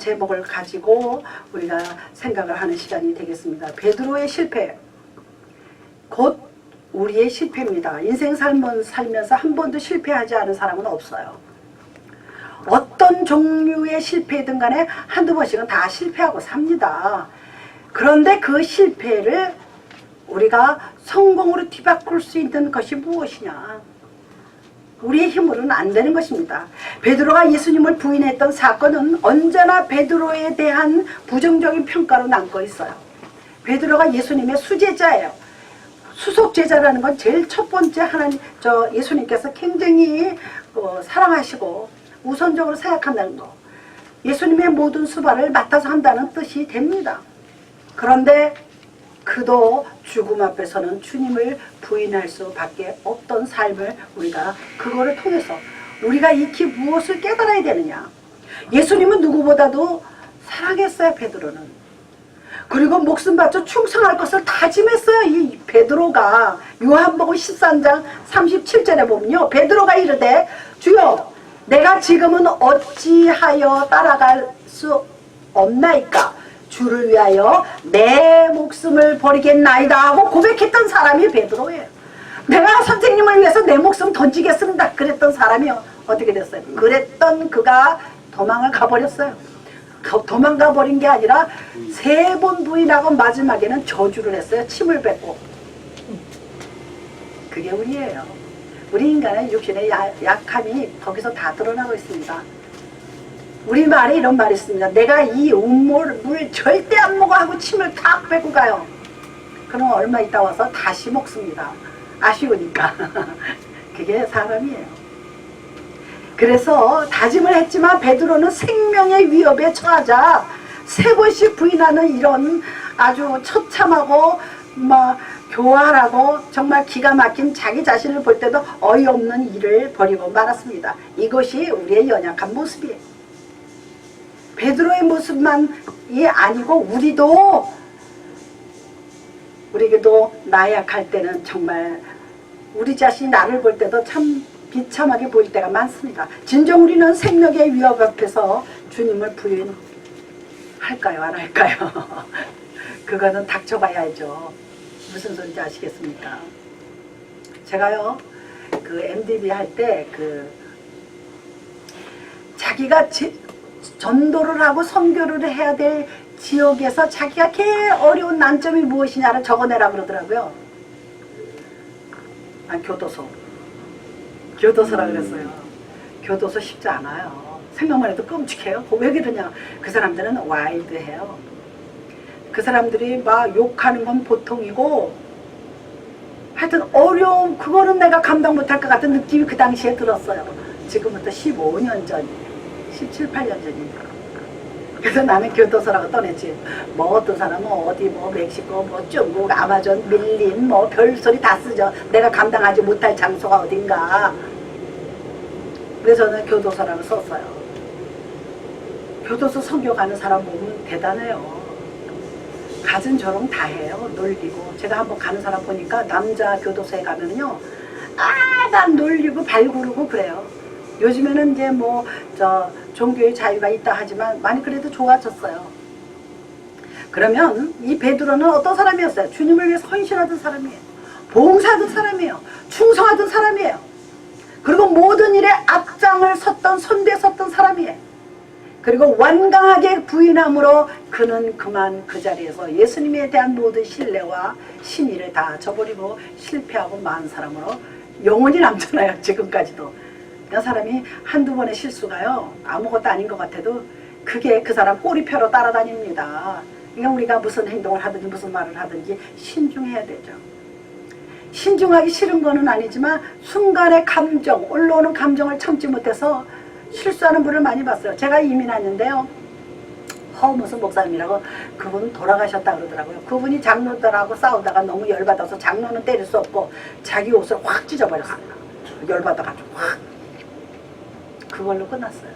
제목을 가지고 우리가 생각을 하는 시간이 되겠습니다. 베드로의 실패, 곧 우리의 실패입니다. 인생 살면서 한 번도 실패하지 않은 사람은 없어요. 어떤 종류의 실패든 간에 한두 번씩은 다 실패하고 삽니다. 그런데 그 실패를 우리가 성공으로 뒤바꿀 수 있는 것이 무엇이냐? 우리의 힘으로는 안 되는 것입니다. 베드로가 예수님을 부인했던 사건은 언제나 베드로에 대한 부정적인 평가로 남고 있어요. 베드로가 예수님의 수제자예요. 수속제자라는 건 제일 첫 번째 예수님께서 굉장히 사랑하시고 우선적으로 생각한다는 거. 예수님의 모든 수발을 맡아서 한다는 뜻이 됩니다. 그런데 그도 죽음 앞에서는 주님을 부인할 수밖에 없던 삶을 우리가 그거를 통해서 우리가 익히 무엇을 깨달아야 되느냐. 예수님은 누구보다도 사랑했어요. 베드로는. 그리고 목숨 바쳐 충성할 것을 다짐했어요. 이 베드로가. 요한복음 13장 37절에 보면요, 베드로가 이르되 주여 내가 지금은 어찌하여 따라갈 수 없나이까? 주를 위하여 내 목숨을 버리겠나이다 하고 고백했던 사람이 베드로예요. 내가 선생님을 위해서 내 목숨 던지겠습니다 그랬던 사람이 어떻게 됐어요? 그랬던 그가 도망을 가버렸어요. 도망가 버린 게 아니라 3번 부인하고 마지막에는 저주를 했어요. 침을 뱉고. 그게 우리예요. 우리 인간의 육신의 약함이 거기서 다 드러나고 있습니다. 우리 말에 이런 말이 있습니다. 내가 이 물 절대 안 먹어 하고 침을 탁 뱉고 가요. 그럼 얼마 있다 와서 다시 먹습니다. 아쉬우니까. 그게 사람이에요. 그래서 다짐을 했지만 베드로는 생명의 위협에 처하자 3번씩 부인하는 이런 아주 처참하고 교활하고 정말 기가 막힌 자기 자신을 볼 때도 어이없는 일을 벌이고 말았습니다. 이것이 우리의 연약한 모습이에요. 베드로의 모습만이 아니고 우리에게도 나약할 때는 정말 우리 자신이 나를 볼 때도 참 비참하게 보일 때가 많습니다. 진정 우리는 생명의 위협 앞에서 주님을 부인할까요? 안 할까요? 그거는 닥쳐봐야죠. 무슨 소리인지 아시겠습니까? 제가요, 그 MDB 할 때 자기가 전도를 하고 선교를 해야 될 지역에서 자기가 제일 어려운 난점이 무엇이냐를 적어내라 그러더라고요. 교도소라 그랬어요. 교도소 쉽지 않아요. 생각만 해도 끔찍해요. 왜 그러냐? 그 사람들은 와일드해요. 그 사람들이 막 욕하는 건 보통이고, 하여튼 어려움, 그거는 내가 감당 못할 것 같은 느낌이 그 당시에 들었어요. 지금부터 15년 전, 17, 18년 전입니다. 그래서 나는 교도소라고 떠냈지. 어떤 사람은 어디 멕시코 중국 아마존 밀림 별소리 다 쓰죠. 내가 감당하지 못할 장소가 어딘가. 그래서 저는 교도소라고 썼어요. 교도소 선교 가는 사람 보면 대단해요. 갖은 저런 다 해요. 놀리고. 제가 한번 가는 사람 보니까 남자 교도소에 가면요, 난 놀리고 발구르고 그래요. 요즘에는 이제 종교의 자유가 있다 하지만 많이 그래도 좋아졌어요. 그러면 이 베드로는 어떤 사람이었어요? 주님을 위해서 헌신하던 사람이에요. 봉사하던 사람이에요. 충성하던 사람이에요. 그리고 모든 일에 앞장을 선대에 섰던 사람이에요. 그리고 완강하게 부인함으로 그는 그만 그 자리에서 예수님에 대한 모든 신뢰와 신의를 다 저버리고 실패하고 만 사람으로 영원히 남잖아요. 지금까지도. 그 사람이 한두 번의 실수가요, 아무것도 아닌 것 같아도 그게 그 사람 꼬리표로 따라다닙니다. 그러니까 우리가 무슨 행동을 하든지 무슨 말을 하든지 신중해야 되죠. 신중하기 싫은 거는 아니지만 순간의 감정, 올라오는 감정을 참지 못해서 실수하는 분을 많이 봤어요. 제가 이민했는데요, 무슨 목사님이라고, 그분 돌아가셨다 그러더라고요. 그분이 장로들하고 싸우다가 너무 열받아서 장로는 때릴 수 없고 자기 옷을 확 찢어버렸어요. 열받아가지고 확. 그걸로 끝났어요.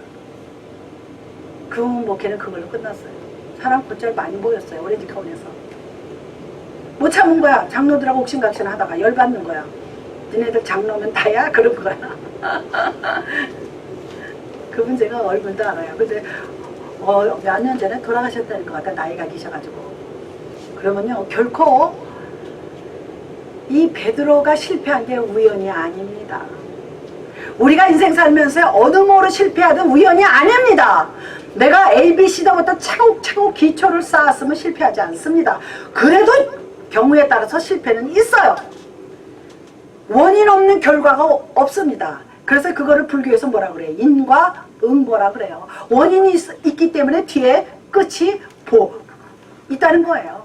그 목회는 그걸로 끝났어요. 사람 곧잘 많이 모였어요. 오렌지 카운에서. 못 참은 거야. 장로들하고 옥신각신 하다가 열받는 거야. 니네들 장로면 다야? 그런 거야. 그분 제가 얼굴도 알아요. 근데 몇 년 전에 돌아가셨다는 것 같아. 나이가 드셔가지고. 그러면요, 결코 이 베드로가 실패한 게 우연이 아닙니다. 우리가 인생 살면서 어느 뭐로 실패하든 우연이 아닙니다. 내가 ABC부터 차곡차곡 기초를 쌓았으면 실패하지 않습니다. 그래도 경우에 따라서 실패는 있어요. 원인 없는 결과가 없습니다. 그래서 그거를 불교에서 뭐라 그래요? 인과 응보라 그래요. 원인이 있기 때문에 뒤에 끝이 있다는 거예요.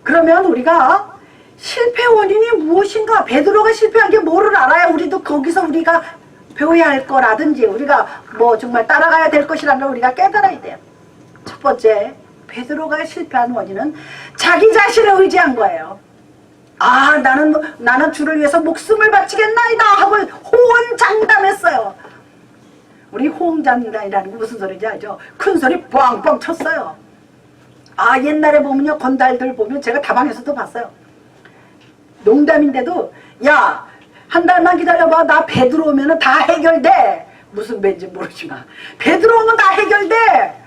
그러면 우리가 실패 원인이 무엇인가? 베드로가 실패한 게 뭐를 알아야 우리도 거기서 우리가 배워야 할 거라든지 우리가 뭐 정말 따라가야 될 것이라는 걸 우리가 깨달아야 돼요. 첫 번째, 베드로가 실패한 원인은 자기 자신을 의지한 거예요. 아, 나는 주를 위해서 목숨을 바치겠나이다 하고 호언장담했어요. 우리 호언장담이라는 게 무슨 소리인지 알죠? 큰 소리 뻥뻥 쳤어요. 아, 옛날에 보면요, 건달들 보면 제가 다방에서도 봤어요. 농담인데도 야, 한 달만 기다려봐. 나 배 들어오면 다 해결돼. 무슨 배인지 모르지만 배 들어오면 다 해결돼.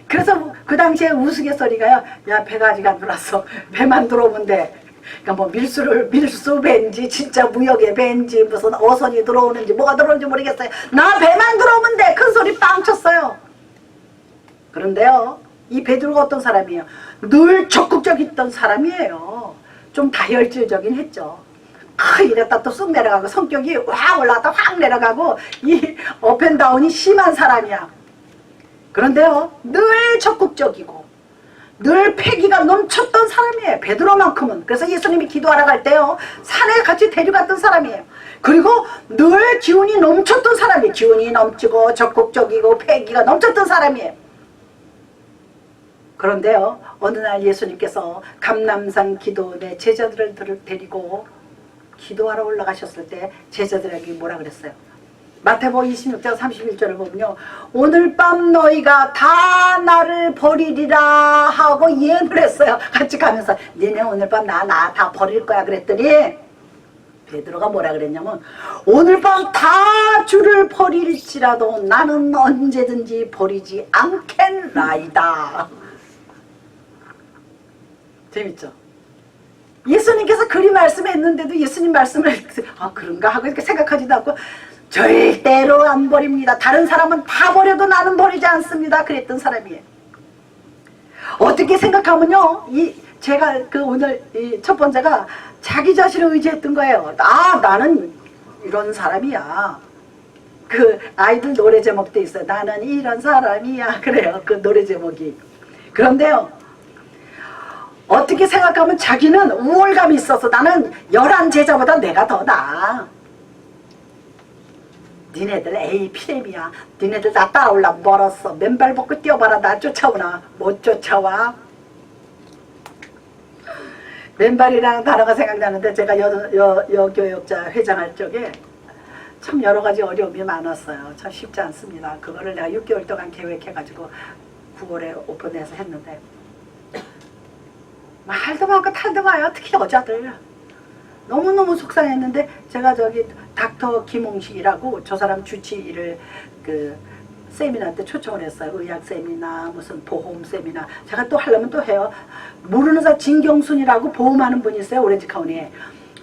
그래서 그 당시에 우스갯소리가요, 야, 배가 아직 안 들어왔어. 배만 들어오면 돼. 그러니까 뭐 밀수 배인지 진짜 무역의 배인지 무슨 어선이 들어오는지 뭐가 들어오는지 모르겠어요. 나 배만 들어오면 돼. 큰 소리 빵 쳤어요. 그런데요, 이 베드로가 어떤 사람이에요? 늘 적극적이었던 사람이에요. 좀 다혈질적인 했죠. 이랬다 또 쑥 내려가고 성격이 확 올라갔다 확 내려가고 이 업앤다운이 심한 사람이야. 그런데요, 늘 적극적이고 늘 패기가 넘쳤던 사람이에요. 베드로만큼은. 그래서 예수님이 기도하러 갈 때요, 산에 같이 데려갔던 사람이에요. 그리고 늘 기운이 넘쳤던 사람이에요. 기운이 넘치고 적극적이고 패기가 넘쳤던 사람이에요. 그런데요, 어느 날 예수님께서 감람산 기도원에 제자들을 데리고 기도하러 올라가셨을 때 제자들에게 뭐라 그랬어요? 마태복음 26장 31절을 보면요, 오늘 밤 너희가 다 나를 버리리라 하고 예언을 했어요. 같이 가면서 니네 오늘 밤 나 다 버릴 거야 그랬더니 베드로가 뭐라 그랬냐면, 오늘 밤 다 주를 버릴지라도 나는 언제든지 버리지 않겠나이다. 재밌죠? 예수님께서 그리 말씀했는데도 예수님 말씀을 그런가 하고 이렇게 생각하지도 않고 절대로 안 버립니다. 다른 사람은 다 버려도 나는 버리지 않습니다. 그랬던 사람이에요. 어떻게 생각하면요, 제가 오늘 첫 번째가 자기 자신을 의지했던 거예요. 나는 이런 사람이야. 그 아이들 노래 제목도 있어요. 나는 이런 사람이야. 그래요. 그 노래 제목이. 그런데요, 어떻게 생각하면 자기는 우월감이 있어서 나는 11제자보다 내가 더 나아. 니네들 피렘이야. 니네들 나 따라올라 멀었어. 맨발 벗고 뛰어봐라. 나 쫓아오나. 못 쫓아와. 맨발이라는 단어가 생각나는데 제가 여교육자 회장할 적에 참 여러 가지 어려움이 많았어요. 참 쉽지 않습니다. 그거를 내가 6개월 동안 계획해가지고 9월에 오픈해서 했는데 말도 많고 탈도 많아요. 특히 여자들. 너무너무 속상했는데 제가 저기 닥터 김홍식이라고 저 사람 주치의를 세미나 때 초청을 했어요. 의학 세미나, 무슨 보험 세미나. 제가 또 하려면 또 해요. 모르는 사람 진경순이라고 보험하는 분이 있어요. 오렌지 카운티에.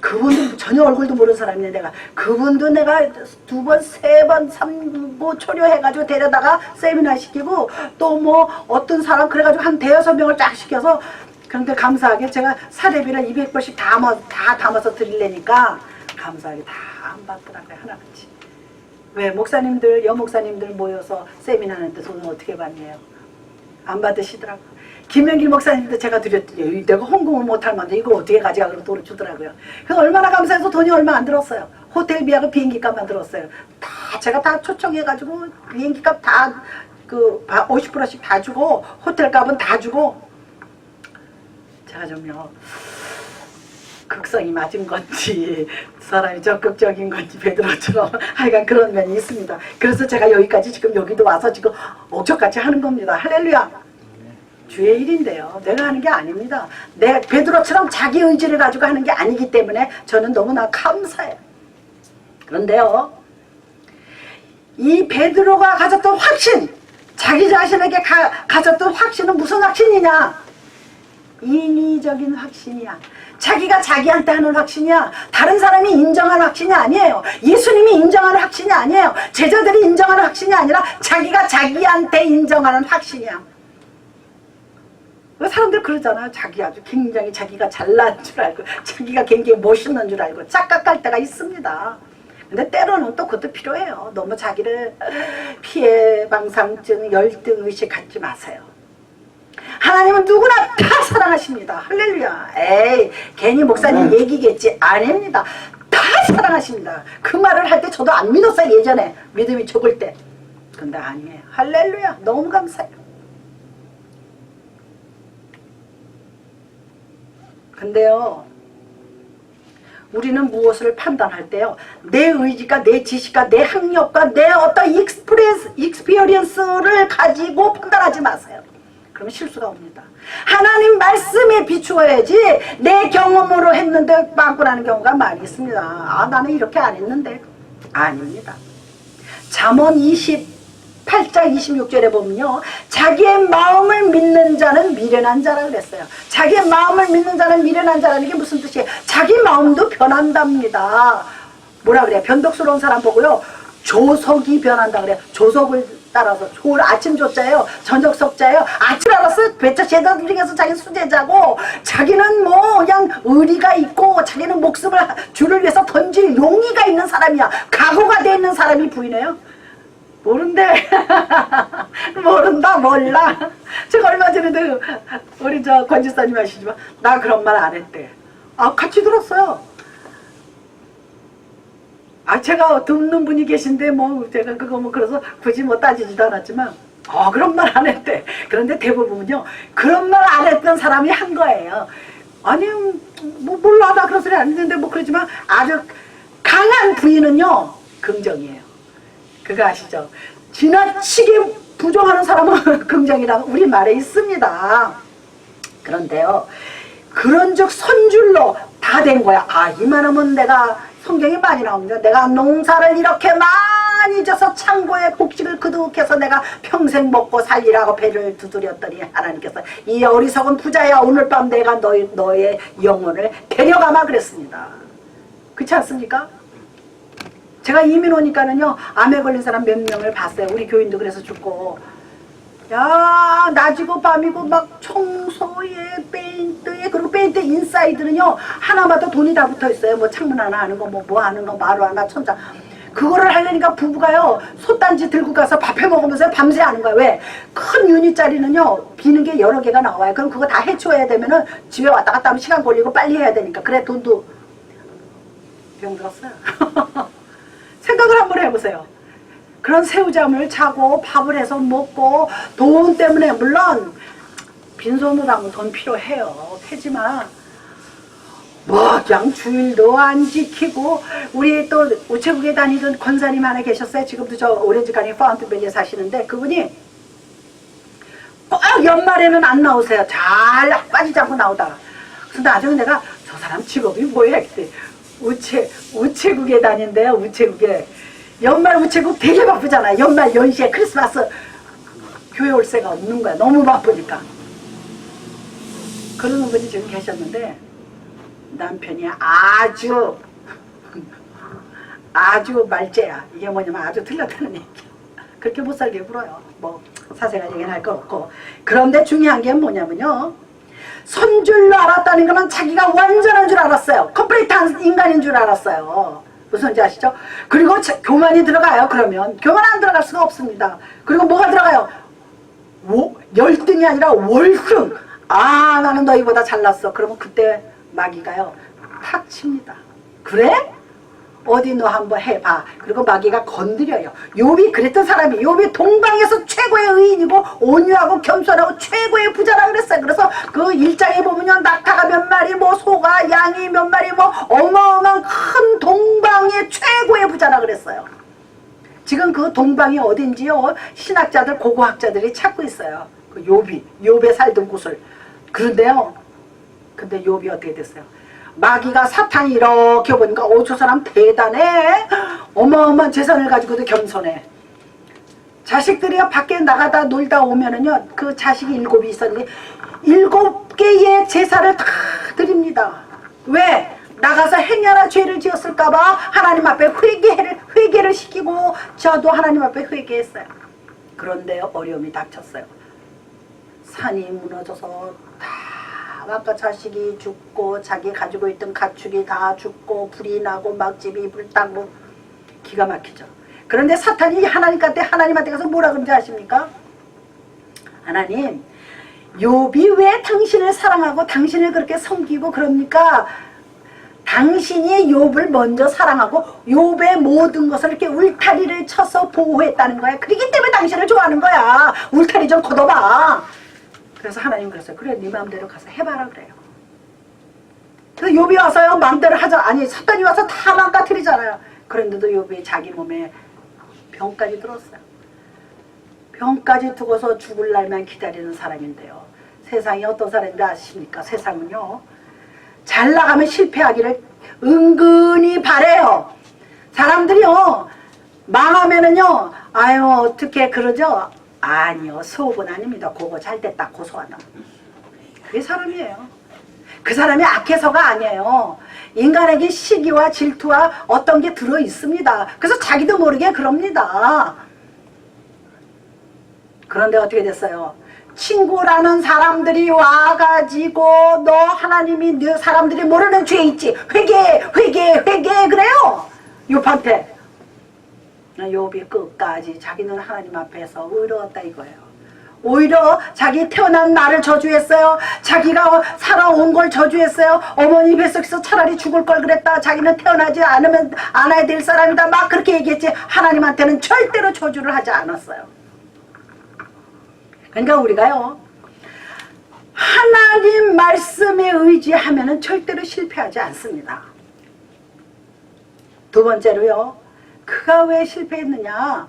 그분도 전혀 얼굴도 모르는 사람인데 그분도 내가 2번, 3번, 3고 초려해가지고 데려다가 세미나 시키고 또 뭐 어떤 사람 그래가지고 한 5-6명을 쫙 시켜서. 그런데 감사하게 제가 사례비를 200불씩 다 담아서 드리려니까 감사하게 다 안 받더라고요. 하나같이. 왜 목사님들, 여목사님들 모여서 세미나 하는데 돈은 어떻게 받냐요? 안 받으시더라고요. 김명길 목사님도 제가 드렸더니 내가 헌금을 못할 만데 이걸 어떻게 가져가 그러고 돈을 주더라고요. 그래서 얼마나 감사해서 돈이 얼마 안 들었어요. 호텔비하고 비행기값만 들었어요. 제가 다 초청해가지고 비행기값 다 50%씩 다 주고 호텔값은 다 주고 제가 좀요, 극성이 맞은 건지 사람이 적극적인 건지 베드로처럼 하여간 그런 면이 있습니다. 그래서 제가 여기까지 지금 여기도 와서 지금 옥적같이 하는 겁니다. 할렐루야. 주의 일인데요. 내가 하는 게 아닙니다. 내 베드로처럼 자기 의지를 가지고 하는 게 아니기 때문에 저는 너무나 감사해요. 그런데요, 이 베드로가 가졌던 확신, 자기 자신에게 가졌던 확신은 무슨 확신이냐? 인위적인 확신이야. 자기가 자기한테 하는 확신이야. 다른 사람이 인정하는 확신이 아니에요. 예수님이 인정하는 확신이 아니에요. 제자들이 인정하는 확신이 아니라 자기가 자기한테 인정하는 확신이야. 사람들 그러잖아요. 자기 아주 굉장히 자기가 잘난 줄 알고 자기가 굉장히 멋있는 줄 알고 착각할 때가 있습니다. 근데 때로는 또 그것도 필요해요. 너무 자기를 피해 방상증, 열등의식 갖지 마세요. 하나님은 누구나 다 사랑하십니다. 할렐루야. 에이, 괜히 목사님 얘기겠지. 아닙니다. 다 사랑하십니다. 그 말을 할 때 저도 안 믿었어요. 예전에 믿음이 적을 때. 근데 아니에요. 할렐루야. 너무 감사해요. 근데요, 우리는 무엇을 판단할 때요, 내 의지가, 내 지식과 내 학력과 내 어떤 익스피리언스를 가지고 판단하지 마세요. 그러면 실수가 옵니다. 하나님 말씀에 비추어야지 내 경험으로 했는데 빵꾸 나는 경우가 많이 있습니다. 아, 나는 이렇게 안 했는데. 아닙니다. 잠언 28장 26절에 보면요, 자기의 마음을 믿는 자는 미련한 자라 그랬어요. 자기의 마음을 믿는 자는 미련한 자라는 게 무슨 뜻이에요? 자기 마음도 변한답니다. 뭐라 그래요? 변덕스러운 사람 보고요, 조석이 변한다 그래요. 조석을 따라서, 아침 조자예요, 저녁 석자예요. 아침 알아서 배차 제자들 중에서 자기 수제자고, 자기는 뭐 그냥 의리가 있고 자기는 목숨을 주를 위해서 던질 용의가 있는 사람이야. 각오가 돼 있는 사람이 부인해요? 모른대. 모른다, 몰라. 제가 얼마 전에도 우리 저 권지사님 하시지만 나 그런 말 안 했대. 아, 같이 들었어요. 아, 제가 듣는 분이 계신데 뭐 제가 그거 뭐 그래서 굳이 뭐 따지지도 않았지만 그런 말 안 했대. 그런데 대부분은요, 그런 말 안 했던 사람이 한 거예요. 아니 뭐 몰라, 나 그런 소리 안 했는데 뭐 그러지만 아주 강한 부인은요 긍정이에요. 그거 아시죠? 지나치게 부정하는 사람은 긍정이라고 우리 말에 있습니다. 그런데요, 그런즉 선줄로 다 된 거야. 아, 이만하면 내가 성경이 많이 나옵니다. 내가 농사를 이렇게 많이 져서 창고에 곡식을 그득해서 내가 평생 먹고 살리라고 배를 두드렸더니 하나님께서 이 어리석은 부자야, 오늘 밤 내가 너의 영혼을 데려가마 그랬습니다. 그렇지 않습니까? 제가 이민 오니까는요, 암에 걸린 사람 몇 명을 봤어요. 우리 교인도 그래서 죽고, 야, 낮이고 밤이고 막 청소에 페인트에, 그리고 페인트 인사이드는요 하나마다 돈이 다 붙어있어요. 뭐 창문 하나 하는 거, 뭐 하는 거, 마루 하나, 천장. 그거를 하려니까 부부가요 솥단지 들고 가서 밥 해먹으면서 밤새 하는 거야. 왜? 큰 유니짜리는요 비는 게 여러 개가 나와요. 그럼 그거 다 해치워야 되면은 집에 왔다 갔다 하면 시간 걸리고 빨리 해야 되니까. 그래, 돈도 병 들었어요. 생각을 한번 해보세요. 그런 새우잠을 자고 밥을 해서 먹고 돈 때문에, 물론 빈손으로 하면 돈 필요해요. 하지만 뭐 그냥 주일도 안 지키고, 우리 또 우체국에 다니던 권사님 하나 계셨어요. 지금도 저 오렌지가니 파운트밸리에 사시는데, 그분이 꼭 연말에는 안 나오세요. 잘 빠지지 않고 나오다가. 그래서 나중에 내가 저 사람 직업이 뭐야 그때 우체국에 다닌대요. 우체국에 연말 우체국 되게 바쁘잖아요. 연말 연시에 크리스마스 교회 올 새가 없는 거야. 너무 바쁘니까. 그런 분이 지금 계셨는데 남편이 아주 말재야. 이게 뭐냐면 아주 틀렸다는 얘기야. 그렇게 못 살게 굴어요. 뭐 사생활 얘기는 할 거 없고. 그런데 중요한 게 뭐냐면요, 선줄로 알았다는 거는 자기가 완전한 줄 알았어요. 컴플리트한 인간인 줄 알았어요. 무슨지 아시죠? 그리고 교만이 들어가요. 그러면 교만 안 들어갈 수가 없습니다. 그리고 뭐가 들어가요? 열등이 아니라 월등. 아, 나는 너희보다 잘났어. 그러면 그때 마귀가요 탁 칩니다. 그래? 어디 너 한번 해봐. 그리고 마귀가 건드려요. 욥이 그랬던 사람이, 욥이 동방에서 최고의 의인이고 온유하고 겸손하고 최고의 부자라 그랬어요. 그래서 그 1장에 보면요, 낙타가 몇 마리, 뭐 소가, 양이 몇 마리, 뭐 어마어마한 큰 동방의 최고의 부자라 그랬어요. 지금 그 동방이 어딘지요 신학자들, 고고학자들이 찾고 있어요. 그 욥이 살던 곳을. 그런데요, 근데 욥이 어떻게 됐어요? 마귀가, 사탄이 이렇게 보니까 저 사람 대단해, 어마어마한 재산을 가지고도 겸손해. 자식들이 밖에 나가다 놀다 오면은요, 그 자식이 7이 있었는데 7개의 제사를 다 드립니다. 왜? 나가서 행여나 죄를 지었을까봐 하나님 앞에 회개를 시키고, 저도 하나님 앞에 회개했어요. 그런데 어려움이 닥쳤어요. 산이 무너져서 다 아까 자식이 죽고, 자기 가지고 있던 가축이 다 죽고, 불이 나고 막 집이 불타고, 기가 막히죠. 그런데 사탄이 하나님한테 가서 뭐라 그런지 아십니까? 하나님, 욥이 왜 당신을 사랑하고 당신을 그렇게 섬기고 그럽니까? 당신이 욥을 먼저 사랑하고 욥의 모든 것을 이렇게 울타리를 쳐서 보호했다는 거야. 그렇기 때문에 당신을 좋아하는 거야. 울타리 좀 걷어봐. 그래서 하나님 그랬어요. 그래, 네 마음대로 가서 해봐라 그래요. 그래서 욥이 와서요, 마음대로 하자. 아니, 사탄이 와서 다 망가뜨리잖아요. 그런데도 욥이 자기 몸에 병까지 들었어요. 병까지 두고서 죽을 날만 기다리는 사람인데요. 세상이 어떤 사람인지 아십니까? 세상은요, 잘 나가면 실패하기를 은근히 바래요. 사람들이요, 망하면은요, 아유 어떻게 그러죠? 아니요, 소업은 아닙니다. 그거 잘 됐다 고소하다. 그게 사람이에요. 그 사람이 악해서가 아니에요. 인간에게 시기와 질투와 어떤 게 들어있습니다. 그래서 자기도 모르게 그럽니다. 그런데 어떻게 됐어요? 친구라는 사람들이 와가지고 너 하나님이 너 사람들이 모르는 죄 있지, 회개 그래요. 욥한테. 욥이 끝까지 자기는 하나님 앞에서 의로웠다 이거예요. 오히려 자기 태어난 나를 저주했어요. 자기가 살아온 걸 저주했어요. 어머니 뱃속에서 차라리 죽을 걸 그랬다. 자기는 태어나지 않아야 될 사람이다. 막 그렇게 얘기했지. 하나님한테는 절대로 저주를 하지 않았어요. 그러니까 우리가요, 하나님 말씀에 의지하면은 절대로 실패하지 않습니다. 두 번째로요, 그가 왜 실패했느냐?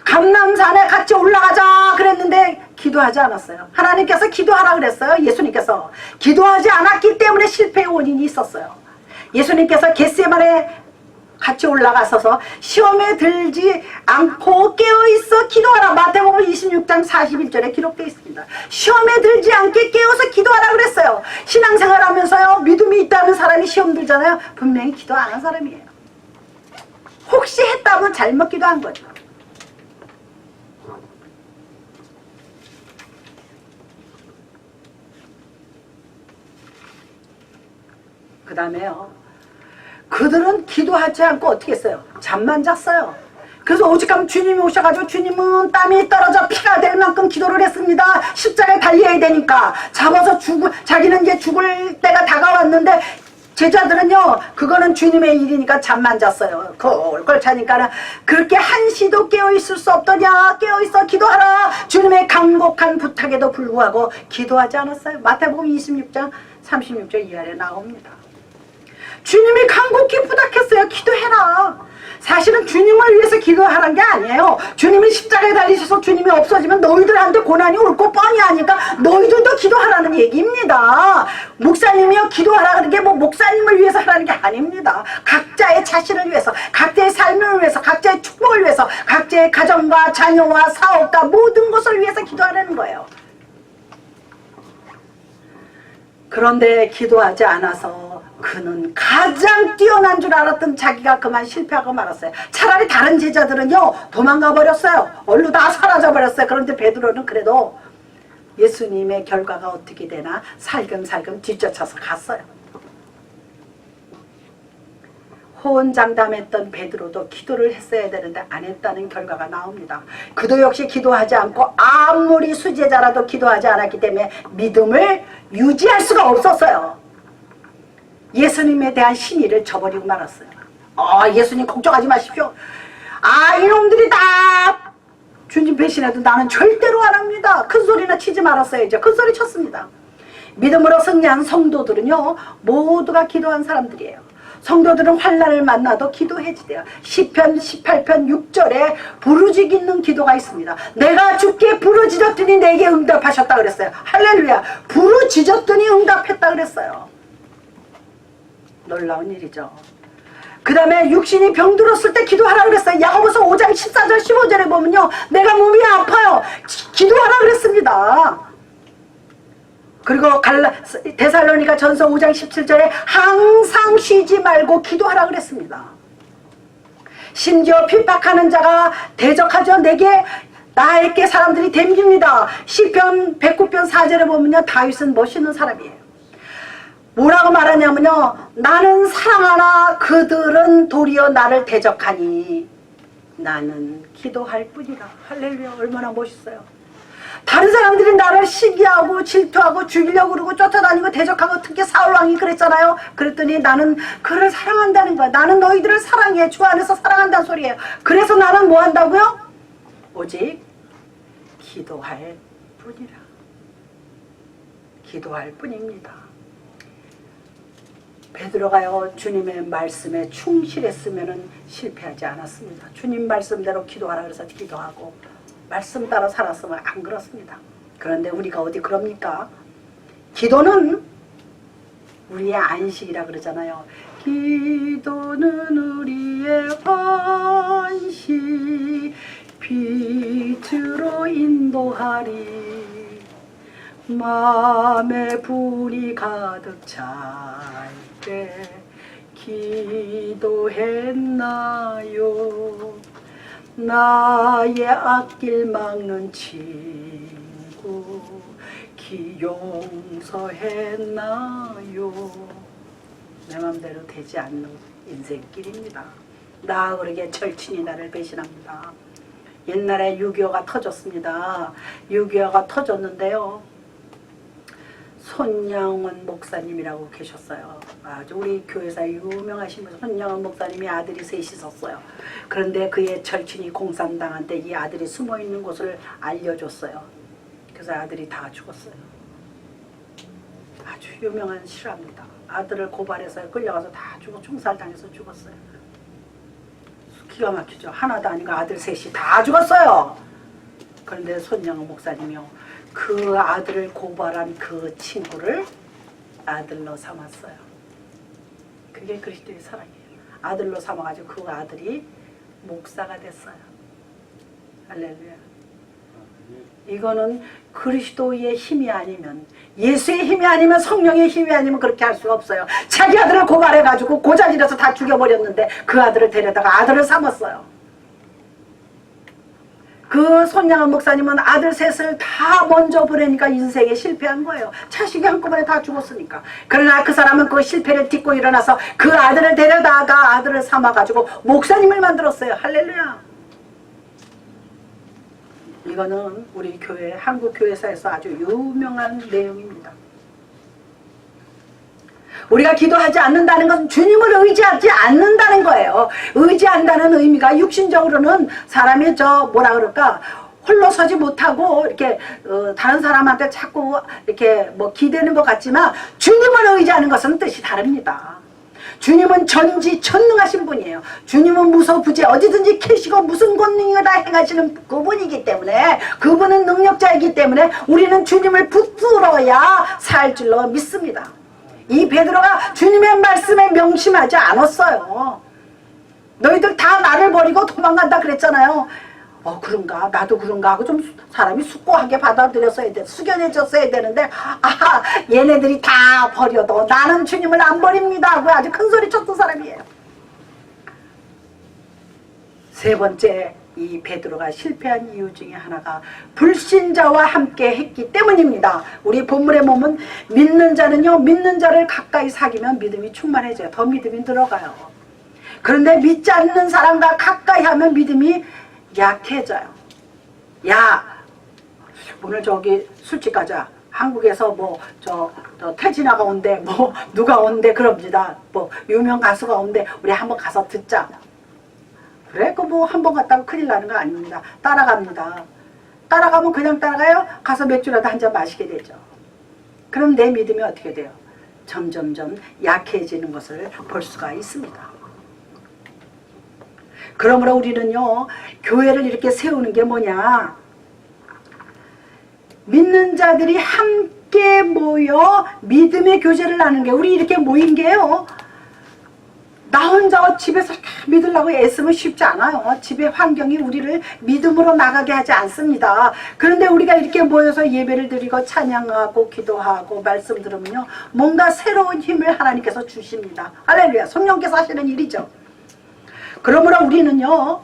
감람산에 같이 올라가자 그랬는데 기도하지 않았어요. 하나님께서 기도하라 그랬어요. 예수님께서 기도하지 않았기 때문에 실패의 원인이 있었어요. 예수님께서 겟세마네 같이 올라가서서 시험에 들지 않고 깨어있어 기도하라. 마태복음 26장 41절에 기록되어 있습니다. 시험에 들지 않게 깨어서 기도하라 그랬어요. 신앙생활 하면서요, 믿음이 있다는 사람이 시험 들잖아요. 분명히 기도 안 한 사람이에요. 혹시 했다면 잘못 기도한 거죠. 그 다음에요, 그들은 기도하지 않고 어떻게 했어요? 잠만 잤어요. 그래서 오직하면 주님이 오셔가지고 주님은 땀이 떨어져 피가 될 만큼 기도를 했습니다. 십자가에 달려야 되니까. 잡아서 자기는 이제 죽을 때가 다가왔는데 제자들은요, 그거는 주님의 일이니까 잠만 잤어요. 꼴꼴 자니까 그렇게 한시도 깨어있을 수 없더냐. 깨어있어 기도하라. 주님의 간곡한 부탁에도 불구하고 기도하지 않았어요. 마태복음 26장 36절 이하에 나옵니다. 주님이 간곡히 부탁했어요. 기도해라. 사실은 주님을 위해서 기도하라는 게 아니에요. 주님이 십자가에 달리셔서 주님이 없어지면 너희들한테 고난이 올 거 뻔히 아니까 너희들도 기도하라는 얘기입니다. 목사님이요, 기도하라 그런 게 뭐 목사님을 위해서 하라는 게 아닙니다. 각자의 자신을 위해서, 각자의 삶을 위해서, 각자의 축복을 위해서, 각자의 가정과 자녀와 사업과 모든 것을 위해서 기도하라는 거예요. 그런데 기도하지 않아서 그는 가장 뛰어난 줄 알았던 자기가 그만 실패하고 말았어요. 차라리 다른 제자들은요, 도망가 버렸어요. 얼른 다 사라져 버렸어요. 그런데 베드로는 그래도 예수님의 결과가 어떻게 되나 살금살금 뒤쫓아서 갔어요. 호언장담했던 베드로도 기도를 했어야 되는데 안 했다는 결과가 나옵니다. 그도 역시 기도하지 않고 아무리 수제자라도 기도하지 않았기 때문에 믿음을 유지할 수가 없었어요. 예수님에 대한 신의를 저버리고 말았어요. 예수님 걱정하지 마십시오. 이놈들이 다 주님 배신해도 나는 절대로 안 합니다. 큰 소리나 치지 말았어야죠. 큰 소리 쳤습니다. 믿음으로 승리한 성도들은요, 모두가 기도한 사람들이에요. 성도들은 환난을 만나도 기도해지대요. 시편 18편 6절에 부르짖 있는 기도가 있습니다. 내가 주께 부르짖었더니 내게 응답하셨다 그랬어요. 할렐루야. 부르짖었더니 응답했다 그랬어요. 놀라운 일이죠. 그 다음에 육신이 병들었을 때 기도하라 그랬어요. 야고보서 5장 14절 15절에 보면요, 내가 몸이 아파요, 기도하라 그랬습니다. 그리고 데살로니가 전서 5장 17절에 항상 쉬지 말고 기도하라 그랬습니다. 심지어 핍박하는 자가 대적하죠. 내게 나에게 사람들이 댐깁니다. 시편 109편 4절에 보면요, 다윗은 멋있는 사람이에요. 뭐라고 말하냐면요, 나는 사랑하나 그들은 도리어 나를 대적하니 나는 기도할 뿐이라. 할렐루야. 얼마나 멋있어요. 다른 사람들이 나를 시기하고 질투하고 죽이려고 그러고 쫓아다니고 대적하고, 특히 사울왕이 그랬잖아요. 그랬더니 나는 그를 사랑한다는 거야. 나는 너희들을 사랑해. 주 안에서 사랑한다는 소리예요. 그래서 나는 뭐 한다고요? 오직 기도할 뿐이라. 기도할 뿐입니다. 베드로가요, 주님의 말씀에 충실했으면 실패하지 않았습니다. 주님 말씀대로 기도하라 그래서 기도하고 말씀 따라 살았으면 안 그렇습니다. 그런데 우리가 어디 그럽니까? 기도는 우리의 안식이라 그러잖아요. 기도는 우리의 안식, 빛으로 인도하리. 마음에 불이 가득 찰 때 기도했나요? 나의 앞길 막는 친구 용서했나요? 내 맘대로 되지 않는 인생길입니다. 나 그러게 절친이 나를 배신합니다. 옛날에 6.25가 터졌습니다. 6.25가 터졌는데요, 손양원 목사님이라고 계셨어요. 아주 우리 교회에서 유명하신 분, 손양원 목사님이 아들이 셋이 있었어요. 그런데 그의 절친이 공산당한 때 이 아들이 숨어있는 곳을 알려줬어요. 그래서 아들이 다 죽었어요. 아주 유명한 실화입니다. 아들을 고발해서 끌려가서 다 죽어 총살당해서 죽었어요. 기가 막히죠. 하나도 아니고 아들 셋이 다 죽었어요. 그런데 손양원 목사님이요, 그 아들을 고발한 그 친구를 아들로 삼았어요. 그게 그리스도의 사랑이에요. 아들로 삼아가지고 그 아들이 목사가 됐어요. 할렐루야. 이거는 그리스도의 힘이 아니면, 예수의 힘이 아니면, 성령의 힘이 아니면 그렇게 할 수가 없어요. 자기 아들을 고발해가지고 고자질해서 다 죽여버렸는데 그 아들을 데려다가 아들을 삼았어요. 그 손양원 목사님은 아들 셋을 다 먼저 보내니까 인생에 실패한 거예요. 자식이 한꺼번에 다 죽었으니까. 그러나 그 사람은 그 실패를 딛고 일어나서 그 아들을 데려다가 아들을 삼아가지고 목사님을 만들었어요. 할렐루야. 이거는 우리 교회, 한국 교회사에서 아주 유명한 내용입니다. 우리가 기도하지 않는다는 것은 주님을 의지하지 않는다는 거예요. 의지한다는 의미가 육신적으로는 사람이 뭐라 그럴까, 홀로 서지 못하고 이렇게 다른 사람한테 자꾸 이렇게 뭐 기대는 것 같지만, 주님을 의지하는 것은 뜻이 다릅니다. 주님은 전지전능하신 분이에요. 주님은 무소부재, 어디든지 계시고 무슨 권능이나 다 행하시는 그분이기 때문에, 그분은 능력자이기 때문에 우리는 주님을 붙들어야 살 줄로 믿습니다. 이 베드로가 주님의 말씀에 명심하지 않았어요. 너희들 다 나를 버리고 도망간다 그랬잖아요. 그런가, 나도 그런가 하고 좀 사람이 숙고하게 받아들였어야 돼, 숙연해졌어야 되는데, 아하, 얘네들이 다 버려도 나는 주님을 안 버립니다 하고 아주 큰 소리 쳤던 사람이에요. 세 번째, 이 베드로가 실패한 이유 중에 하나가 불신자와 함께 했기 때문입니다. 우리 본문에 보면 믿는 자는요, 믿는 자를 가까이 사귀면 믿음이 충만해져요. 더 믿음이 늘어가요. 그런데 믿지 않는 사람과 가까이 하면 믿음이 약해져요. 야, 오늘 저기 술집 가자. 한국에서 태진아가 온대, 누가 온대 그럽니다. 유명 가수가 온대, 우리 한번 가서 듣자. 그래? 한 번 갔다가 큰일 나는 거 아닙니다. 따라갑니다. 따라가면 그냥 따라가요? 가서 맥주라도 한 잔 마시게 되죠. 그럼 내 믿음이 어떻게 돼요? 점점점 약해지는 것을 볼 수가 있습니다. 그러므로 우리는요, 교회를 이렇게 세우는 게 뭐냐? 믿는 자들이 함께 모여 믿음의 교제를 나누는 게, 우리 이렇게 모인 게요, 나 혼자 집에서 믿으려고 애쓰면 쉽지 않아요. 집의 환경이 우리를 믿음으로 나가게 하지 않습니다. 그런데 우리가 이렇게 모여서 예배를 드리고 찬양하고 기도하고 말씀 들으면요, 뭔가 새로운 힘을 하나님께서 주십니다. 할렐루야. 성령께서 하시는 일이죠. 그러므로 우리는요,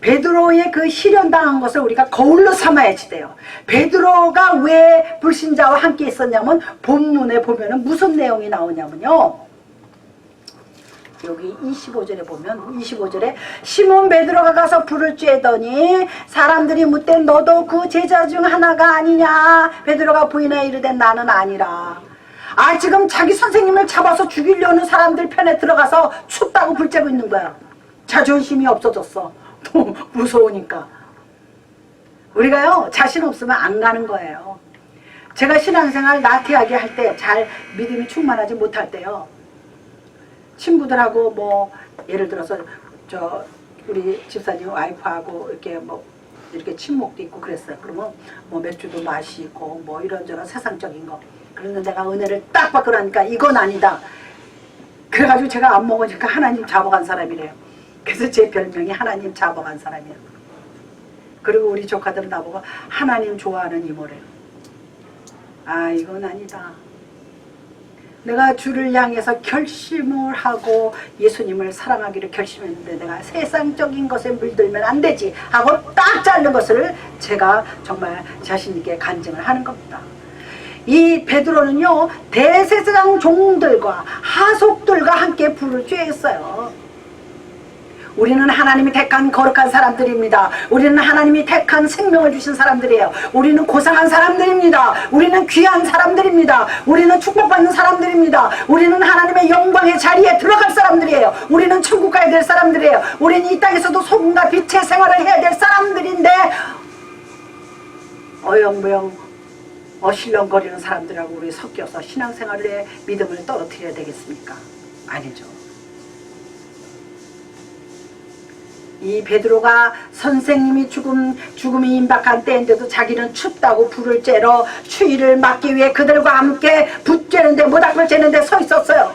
베드로의 그 시련당한 것을 우리가 거울로 삼아야지 돼요. 베드로가 왜 불신자와 함께 있었냐면, 본문에 보면은 무슨 내용이 나오냐면요, 여기 25절에 보면, 25절에 시몬 베드로가 가서 불을 쬐더니 사람들이 묻되 너도 그 제자 중 하나가 아니냐. 베드로가 부인하여 이르되 나는 아니라. 지금 자기 선생님을 잡아서 죽이려는 사람들 편에 들어가서 춥다고 불 쬐고 있는 거야. 자존심이 없어졌어. 무서우니까. 우리가요, 자신 없으면 안 가는 거예요. 제가 신앙생활 나태하게 할 때, 잘 믿음이 충만하지 못할 때요, 친구들하고 뭐 예를 들어서 우리 집사님 와이프하고 이렇게 친목도 있고 그랬어요. 그러면 뭐 맥주도 마시고 뭐 이런저런 세상적인 거. 그런데 내가 은혜를 딱 받고 나니까 이건 아니다. 그래가지고 제가 안 먹으니까 하나님 잡아간 사람이래요. 그래서 제 별명이 하나님 잡아간 사람이에요. 그리고 우리 조카들은 나보고 하나님 좋아하는 이모래요. 이건 아니다. 내가 주를 향해서 결심을 하고 예수님을 사랑하기로 결심했는데 내가 세상적인 것에 물들면 안 되지 하고 딱 자른 것을 제가 정말 자신 있게 간증을 하는 겁니다. 이 베드로는요, 대제사장 종들과 하속들과 함께 불을 쬐었어요. 우리는 하나님이 택한 거룩한 사람들입니다. 우리는 하나님이 택한 생명을 주신 사람들이에요. 우리는 고상한 사람들입니다. 우리는 귀한 사람들입니다. 우리는 축복받는 사람들입니다. 우리는 하나님의 영광의 자리에 들어갈 사람들이에요. 우리는 천국 가야 될 사람들이에요. 우리는 이 땅에서도 소금과 빛의 생활을 해야 될 사람들인데 어영부영 어실렁거리는 사람들하고 우리 섞여서 신앙생활의 믿음을 떨어뜨려야 되겠습니까? 아니죠. 이 베드로가 선생님이 죽음이 임박한 때인데도 자기는 춥다고 불을 쬐러 추위를 막기 위해 그들과 함께 불 쬐는데 모닥불 쬐는데 서 있었어요.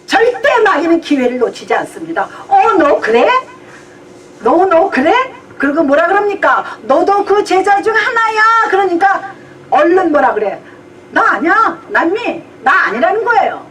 절대 마귀는 기회를 놓치지 않습니다. 너 그래? 너 그래? 그리고 뭐라 그럽니까? 너도 그 제자 중 하나야. 그러니까 얼른 뭐라 그래? 나 아니야. 나 아니라는 거예요.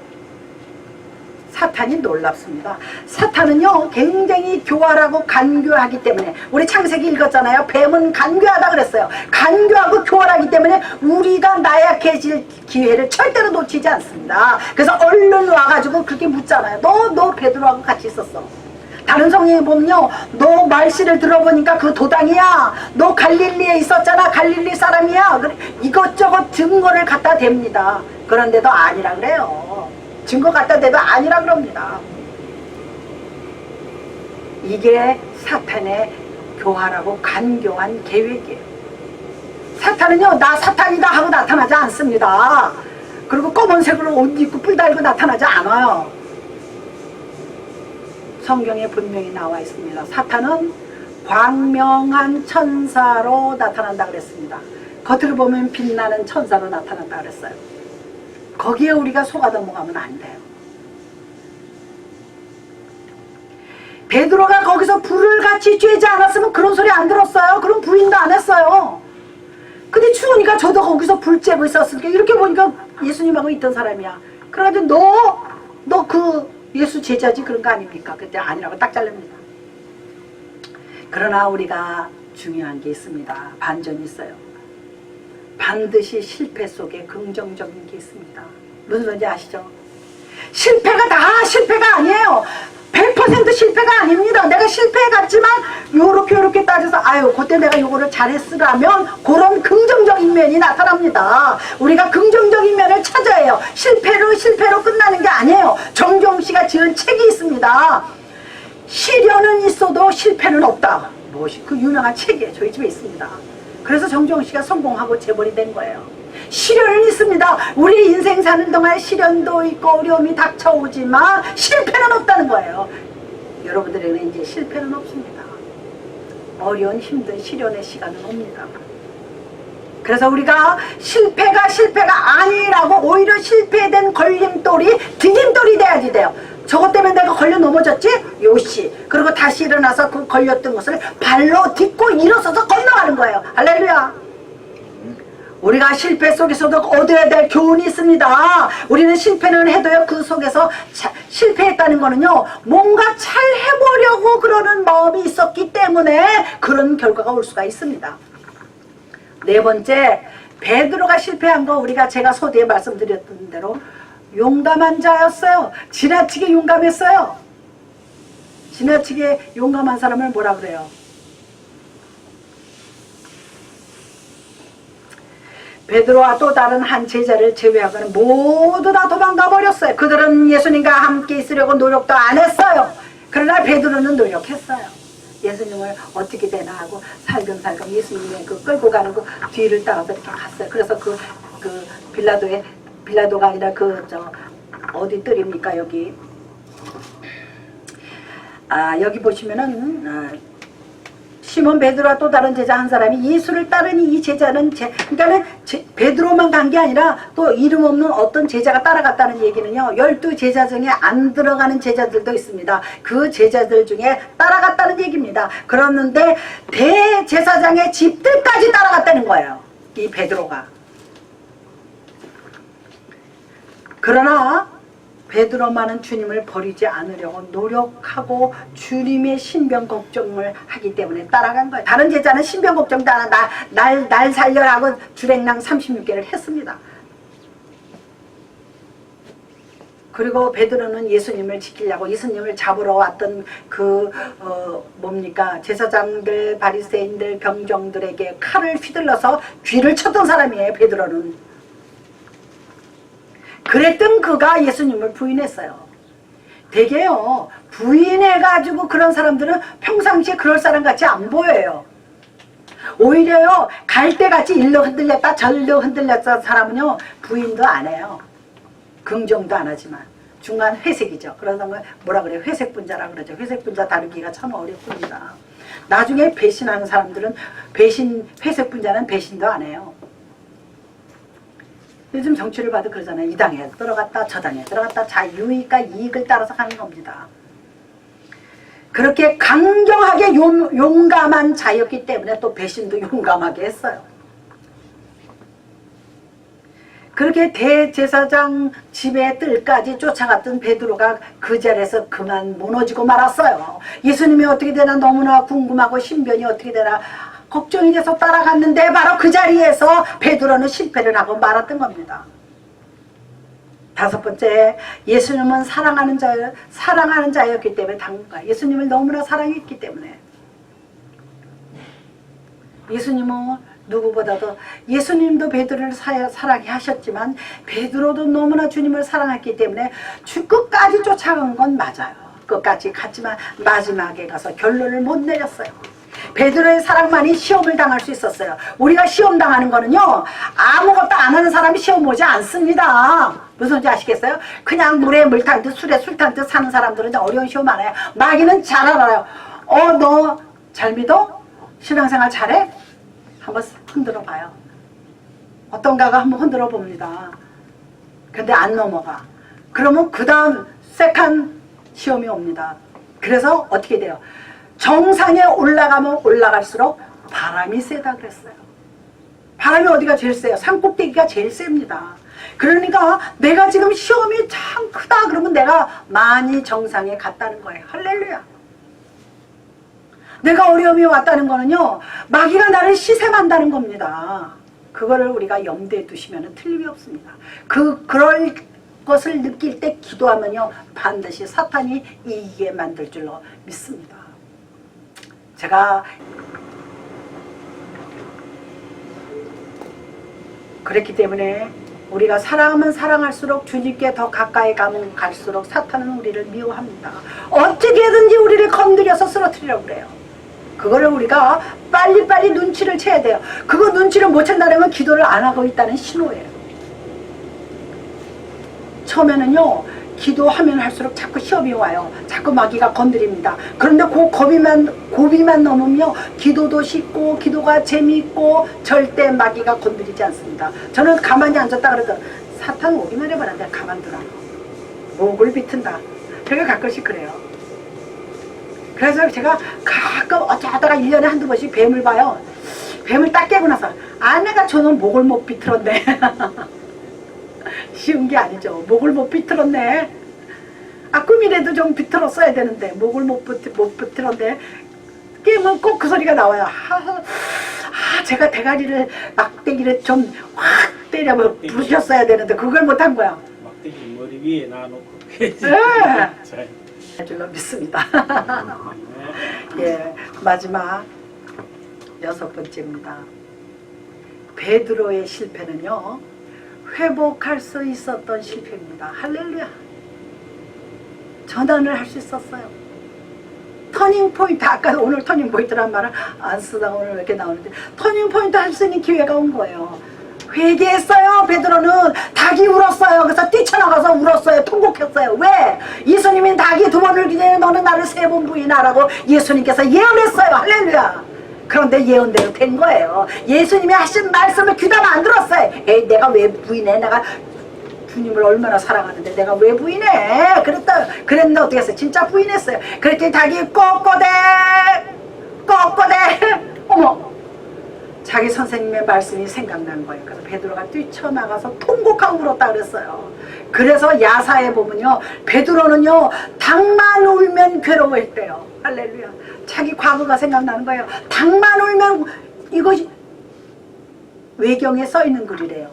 사탄이 놀랍습니다. 사탄은요, 굉장히 교활하고 간교하기 때문에, 우리 창세기 읽었잖아요. 뱀은 간교하다 그랬어요. 간교하고 교활하기 때문에 우리가 나약해질 기회를 절대로 놓치지 않습니다. 그래서 얼른 와가지고 그렇게 묻잖아요. 너 베드로하고 같이 있었어. 다른 성경에 보면요, 너 말씨를 들어보니까 그 도당이야. 너 갈릴리에 있었잖아. 갈릴리 사람이야. 이것저것 증거를 갖다 댑니다. 그런데도 아니라 그래요. 증거 갖다 대도 아니라 그럽니다. 이게 사탄의 교활하고 간교한 계획이에요. 사탄은요, 나 사탄이다 하고 나타나지 않습니다. 그리고 검은색으로 옷 입고 뿔 달고 나타나지 않아요. 성경에 분명히 나와 있습니다. 사탄은 광명한 천사로 나타난다 그랬습니다. 겉으로 보면 빛나는 천사로 나타난다 그랬어요. 거기에 우리가 속아 넘어가면 안 돼요. 베드로가 거기서 불을 같이 쬐지 않았으면 그런 소리 안 들었어요. 그럼 부인도 안 했어요. 근데 추우니까 저도 거기서 불 쬐고 있었으니까 이렇게 보니까 예수님하고 있던 사람이야. 그래가지고 너 그 예수 제자지 그런 거 아닙니까? 그때 아니라고 딱 잘릅니다. 그러나 우리가 중요한 게 있습니다. 반전이 있어요. 반드시 실패 속에 긍정적인 게 있습니다. 무슨 말인지 아시죠? 실패가 다 실패가 아니에요. 100% 실패가 아닙니다. 내가 실패해갔지만 요렇게 따져서 그때 내가 요거를 잘했으라면 그런 긍정적인 면이 나타납니다. 우리가 긍정적인 면을 찾아야 해요. 실패로 끝나는 게 아니에요. 정종 씨가 지은 책이 있습니다. 시련은 있어도 실패는 없다. 무엇이 그 유명한 책이에요. 저희 집에 있습니다. 그래서 정종 씨가 성공하고 재벌이 된 거예요. 시련은 있습니다. 우리 인생 사는 동안 시련도 있고 어려움이 닥쳐오지만 실패는 없다는 거예요. 여러분들에게는 이제 실패는 없습니다. 어려운 힘든 시련의 시간은 옵니다. 그래서 우리가 실패가 아니라고 오히려 실패에 대한 걸림돌이 디딤돌이 돼야지 돼요. 저것 때문에 내가 걸려 넘어졌지? 요시. 그리고 다시 일어나서 그 걸렸던 것을 발로 딛고 일어서서 건너가는 거예요. 할렐루야. 우리가 실패 속에서도 얻어야 될 교훈이 있습니다. 우리는 실패는 해도요, 그 속에서 실패했다는 거는요, 뭔가 잘 해보려고 그러는 마음이 있었기 때문에 그런 결과가 올 수가 있습니다. 네 번째, 베드로가 실패한 거 우리가 제가 소대에 말씀드렸던 대로 용감한 자였어요. 지나치게 용감했어요. 지나치게 용감한 사람을 뭐라 그래요? 베드로와 또 다른 한 제자를 제외하고는 모두 다 도망가 버렸어요. 그들은 예수님과 함께 있으려고 노력도 안 했어요. 그러나 베드로는 노력했어요. 예수님을 어떻게 되나 하고 살금살금 예수님의 그 끌고 가는 그 뒤를 따라서 이렇게 갔어요. 그래서 그 빌라도가 아니라 어디 뜰입니까 여기? 여기 보시면은 시몬 베드로와 또 다른 제자 한 사람이 예수를 따르니 이 제자는 그러니까는 베드로만 간 게 아니라 또 이름 없는 어떤 제자가 따라갔다는 얘기는요, 12제자 중에 안 들어가는 제자들도 있습니다. 그 제자들 중에 따라갔다는 얘기입니다. 그랬는데 대제사장의 집들까지 따라갔다는 거예요, 이 베드로가. 그러나 베드로만은 주님을 버리지 않으려고 노력하고 주님의 신병 걱정을 하기 때문에 따라간 거예요. 다른 제자는 신병 걱정도 안 하고 날 살려라고 주랭랑 36개를 했습니다. 그리고 베드로는 예수님을 지키려고 예수님을 잡으러 왔던 제사장들, 바리새인들, 병정들에게 칼을 휘둘러서 귀를 쳤던 사람이에요, 베드로는. 그랬던 그가 예수님을 부인했어요. 되게요, 부인해가지고 그런 사람들은 평상시에 그럴 사람 같이 안 보여요. 오히려요, 갈 때 같이 일로 흔들렸다 절로 흔들렸다 사람은요, 부인도 안 해요. 긍정도 안 하지만 중간 회색이죠. 그러다 보면 뭐라 그래요? 회색분자라 그러죠. 회색분자 다루기가 참 어렵습니다. 나중에 배신하는 사람들은 회색분자는 배신도 안 해요. 요즘 정치를 봐도 그러잖아요. 이 당에 들어갔다 저 당에 들어갔다 자유익과 이익을 따라서 가는 겁니다. 그렇게 강경하게 용감한 자였기 때문에 또 배신도 용감하게 했어요. 그렇게 대제사장 집의 뜰까지 쫓아갔던 베드로가 그 자리에서 그만 무너지고 말았어요. 예수님이 어떻게 되나 너무나 궁금하고 신변이 어떻게 되나 걱정이 돼서 따라갔는데 바로 그 자리에서 베드로는 실패를 하고 말았던 겁니다. 다섯 번째, 예수님은 사랑하는 자였기 때문에 당분간 예수님을 너무나 사랑했기 때문에 예수님은 누구보다도 예수님도 베드로를 사랑해 하셨지만 베드로도 너무나 주님을 사랑했기 때문에 끝까지 쫓아간 건 맞아요. 끝까지 갔지만 마지막에 가서 결론을 못 내렸어요. 베드로의 사랑만이 시험을 당할 수 있었어요. 우리가 시험 당하는 거는요, 아무것도 안 하는 사람이 시험 오지 않습니다. 무슨 소리인지 아시겠어요? 그냥 물에 물 탄 듯 술에 술 탄 듯 사는 사람들은 어려운 시험 안 해요. 마귀는 잘 알아요. 너 잘 믿어? 신앙생활 잘해? 한번 흔들어 봐요. 어떤가가 한번 흔들어 봅니다. 근데 안 넘어가. 그러면 그 다음 세컨 시험이 옵니다. 그래서 어떻게 돼요? 정상에 올라가면 올라갈수록 바람이 세다 그랬어요. 바람이 어디가 제일 세요? 산꼭대기가 제일 셉니다. 그러니까 내가 지금 시험이 참 크다 그러면 내가 많이 정상에 갔다는 거예요. 할렐루야. 내가 어려움이 왔다는 거는요, 마귀가 나를 시샘한다는 겁니다. 그거를 우리가 염두에 두시면 틀림이 없습니다. 그럴 것을 느낄 때 기도하면요, 반드시 사탄이 이기게 만들 줄로 믿습니다. 제가 그랬기 때문에 우리가 사랑하면 사랑할수록 주님께 더 가까이 가면 갈수록 사탄은 우리를 미워합니다. 어떻게든지 우리를 건드려서 쓰러뜨리려고 그래요. 그거를 우리가 빨리빨리 눈치를 채야 돼요. 그거 눈치를 못 챈다면 기도를 안 하고 있다는 신호예요. 처음에는요, 기도하면 할수록 자꾸 시험이 와요. 자꾸 마귀가 건드립니다. 그런데 그 고비만 넘으며 기도도 쉽고 기도가 재미있고 절대 마귀가 건드리지 않습니다. 저는 가만히 앉았다 그래도 사탄 오기만 해봐라 내가 가만두라. 목을 비튼다. 제가 가끔씩 그래요. 그래서 제가 가끔 어쩌다가 1년에 한두 번씩 뱀을 봐요. 뱀을 딱 깨고 나서 내가 저는 목을 못 비틀었네. 쉬운 게 아니죠. 목을 못 비틀었네. 꿈이라도 좀 비틀었어야 되는데 목을 못 비틀었네. 깨면 꼭 그 소리가 나와요. 제가 대가리를 막대기를 좀 확 때려 부셨어야 되는데 그걸 못한 거야. 막대기 머리 위에 놔놓고 네. 줄로 믿습니다. 예, 마지막 6번째입니다. 베드로의 실패는요, 회복할 수 있었던 실패입니다. 할렐루야. 전환을 할 수 있었어요. 터닝 포인트, 아까 오늘 터닝 포인트란 말을 안 쓰다가 오늘 이렇게 나오는데 터닝 포인트 할 수 있는 기회가 온 거예요. 회개했어요. 베드로는 닭이 울었어요. 그래서 뛰쳐나가서 울었어요. 통곡했어요. 왜? 예수님이 닭이 2번을 기다려 너는 나를 3번 부인하라고 예수님께서 예언했어요. 할렐루야. 그런데 예언대로 된 거예요. 예수님이 하신 말씀을 귀담아 안 들었어요. 에이, 내가 왜 부인해? 내가 주님을 얼마나 사랑하는데 내가 왜 부인해? 그랬는데 어떻게 했어요? 진짜 부인했어요. 그랬더니 닭이 꼬꼬대 어머, 자기 선생님의 말씀이 생각난 거예요. 그래서 베드로가 뛰쳐나가서 통곡하고 울었다 그랬어요. 그래서 야사에 보면요, 베드로는요 닭만 울면 괴로워했대요. 할렐루야. 자기 과거가 생각나는 거예요. 닭만 울면, 이것이 외경에 써 있는 글이래요.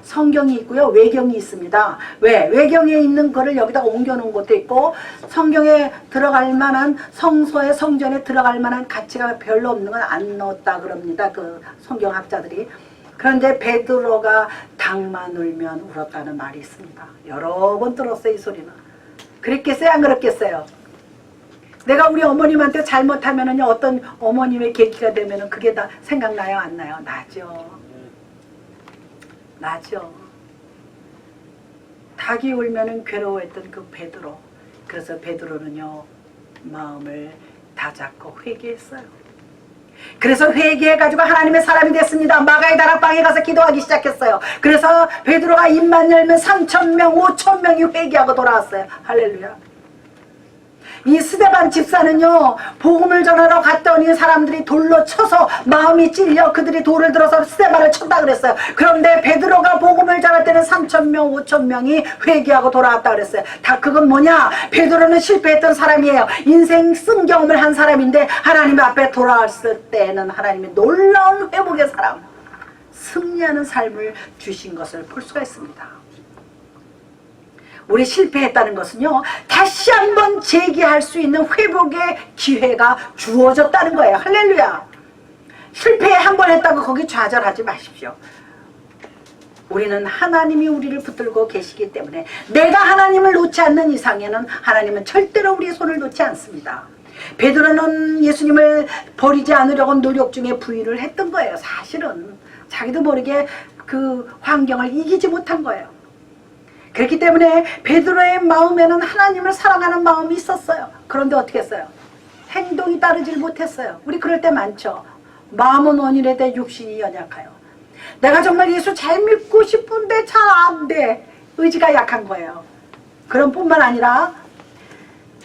성경이 있고요, 외경이 있습니다. 왜? 외경에 있는 거를 여기다가 옮겨놓은 것도 있고, 성경에 들어갈 만한, 성서의 성전에 들어갈 만한 가치가 별로 없는 건 안 넣었다 그럽니다. 그 성경학자들이. 그런데 베드로가 닭만 울면 울었다는 말이 있습니다. 여러 번 들었어요, 이 소리는. 그랬겠어요, 안 그랬겠어요? 내가 우리 어머님한테 잘못하면은요, 어떤 어머님의 계기가 되면은 그게 다 생각나요, 안 나요? 나죠. 닭이 울면은 괴로워했던 그 베드로. 그래서 베드로는요, 마음을 다잡고 회개했어요. 그래서 회개해가지고 하나님의 사람이 됐습니다. 마가의 다락방에 가서 기도하기 시작했어요. 그래서 베드로가 입만 열면 3,000명, 5,000명이 회개하고 돌아왔어요. 할렐루야. 이 스데반 집사는요, 복음을 전하러 갔더니 사람들이 돌로 쳐서 마음이 찔려 그들이 돌을 들어서 스데반을 쳤다 그랬어요. 그런데 베드로가 복음을 전할 때는 3,000명, 5,000명이 회개하고 돌아왔다 그랬어요. 다 그건 뭐냐? 베드로는 실패했던 사람이에요. 인생 쓴 경험을 한 사람인데 하나님 앞에 돌아왔을 때는 하나님의 놀라운 회복의 사람, 승리하는 삶을 주신 것을 볼 수가 있습니다. 우리 실패했다는 것은요, 다시 한번 재기할 수 있는 회복의 기회가 주어졌다는 거예요. 할렐루야. 실패 한 번 했다고 거기 좌절하지 마십시오. 우리는 하나님이 우리를 붙들고 계시기 때문에 내가 하나님을 놓지 않는 이상에는 하나님은 절대로 우리의 손을 놓지 않습니다. 베드로는 예수님을 버리지 않으려고 노력 중에 부인을 했던 거예요. 사실은 자기도 모르게 그 환경을 이기지 못한 거예요. 그렇기 때문에 베드로의 마음에는 하나님을 사랑하는 마음이 있었어요. 그런데 어떻게 했어요? 행동이 따르질 못했어요. 우리 그럴 때 많죠. 마음은 원인에대 육신이 연약하여. 내가 정말 예수 잘 믿고 싶은데 잘 안 돼. 의지가 약한 거예요. 그런 뿐만 아니라